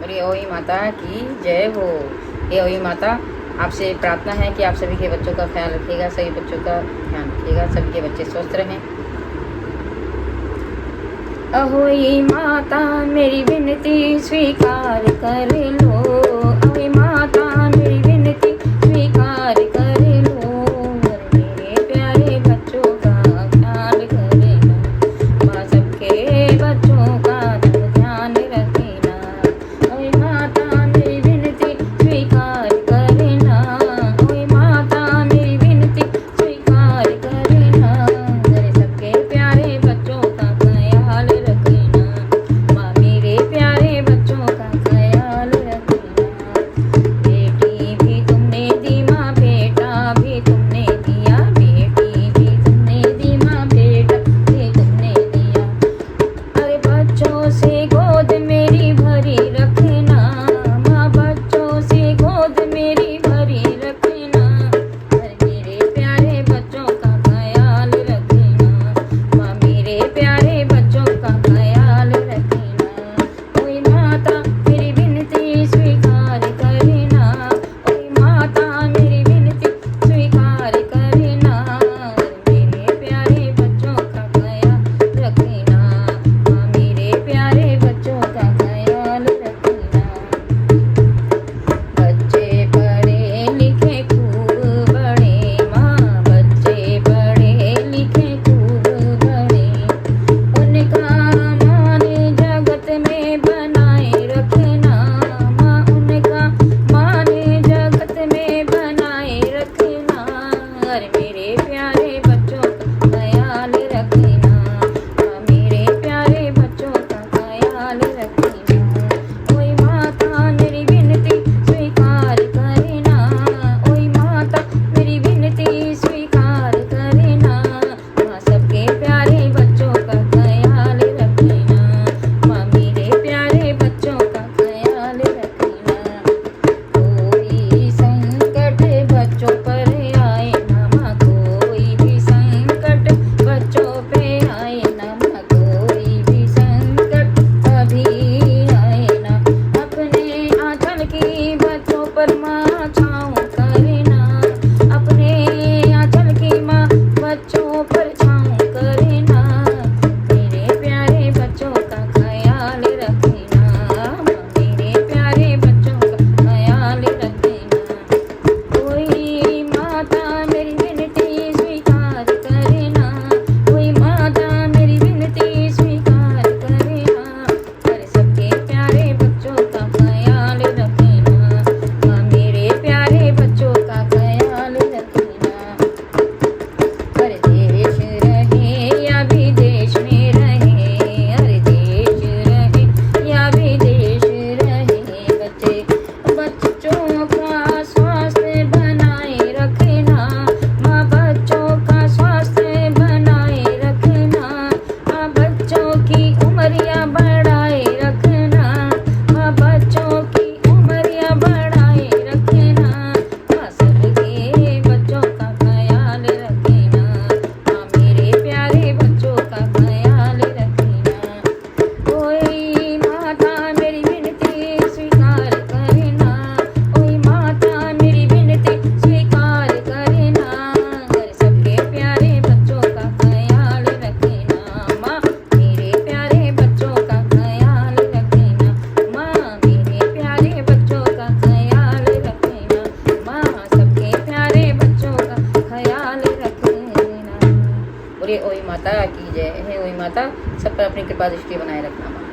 बोलिए ओई माता की जय हो। ये ओई माता आपसे प्रार्थना है कि आप सभी के बच्चों का ख्याल रखिएगा, सभी बच्चों का ध्यान रखिएगा, सभी के बच्चे स्वस्थ रहें। अहोई माता मेरी विनती स्वीकार कर लो, अहोई माता मेरी विनती स्वीकार कर लो, मेरे प्यारे बच्चों का ख्याल करेना, माँ सबके बच्चों का ध्यान रखेना। अहोई माता मेरी विनती स्वीकार करना, अहोई माता मेरी विनती स्वीकार करना, मेरे सबके प्यारे बच्चों का ख्याल रखना, माँ मेरे प्यारे बच्चों का ख्याल रखना। बेटी भी तुमने दी माँ, बेटा भी तुमने दिया, बेटी भी तुमने दी माँ, बेटा भी तुमने दिया। अरे बच्चों से गोद मेरी भरी रखना, माँ बच्चों से गोद मेरी भरी रखना, अरे मेरे प्यारे बच्चों का ख्याल रखना, माँ मेरे प्यारे बच्चों का ख्याल रखना। ओई माता मेरी विनती स्वीकार करना, ओई माता मेरी विनती स्वीकार करना, मेरे प्यारे बच्चों का ख्याल रखना, माँ मेरे प्यारे बच्चों का ख्याल रखना। बच्चे पढ़े लिखे खूब बड़े, माँ बच्चे पढ़े लिखे खूब बड़े, उनका मान जगत में बनाए रखना, माँ उनका मान जगत में बनाए रखना, अरे मेरे प्यारे बच्चों का ख्याल रखना, माँ मेरे प्यारे बच्चों का ख्याल रखना। ओई माता मेरी विनती स्वीकार करना, ओई माता मेरी विनती स्वीकार करना, माँ सबके प्यारे बच्चों का ख्याल रखना, माँ मेरे प्यारे बच्चों का ख्याल रखना। कोई संकट बच्चों पर आए ना माँ, कोई भी संकट बच्चों पे आए ना माँ, कोई भी संकट कभी आए ना, अपने आंचल की बच्चों पर माँ छाँव करना, अपने आंचल की माँ बच्चों पर छाँव करना, मेरे प्यारे बच्चों का ख्याल रखना, माँ मेरे प्यारे बच्चों का ख्याल रखना। ओई माता मेरी विनती स्वीकार करना, ओई माता मेरी विनती स्वीकार करना, अरे सबके प्यारे बच्चों का ख्याल रखना, माँ मेरे प्यारे बच्चों का ख्याल रखना। अरे देश रहे या विदेश में रहे, अरे देश रहे या विदेश रहे, बच्चों का स्वास्थ्य बनाए रखना, माँ बच्चों का स्वास्थ्य बनाए रखना, माँ बच्चों की उम्रियाँ बढ़ाए रखना, माँ बच्चों की उम्रियाँ बढ़ाए रखना, माँ सबके बच्चों का ख्याल रखना, माँ मेरे प्यारे बच्चों का ख्याल रखना। ओई माता मेरी विनती स्वीकार करना, ओई माता मेरी विनती स्वीकार करना, अरे सबके प्यारे बच्चों का ख्याल रखना, माँ मेरे प्यारे बच्चों का ख्याल रखना, माँ मेरे प्यारे बच्चों का ख्याल रखना, माँ सबके प्यारे बच्चों का ख्याल रखना। बोलिए ओई माता की जय है। ओई माता सब पर अपनी कृपा दृष्टि बनाए रखना। माँ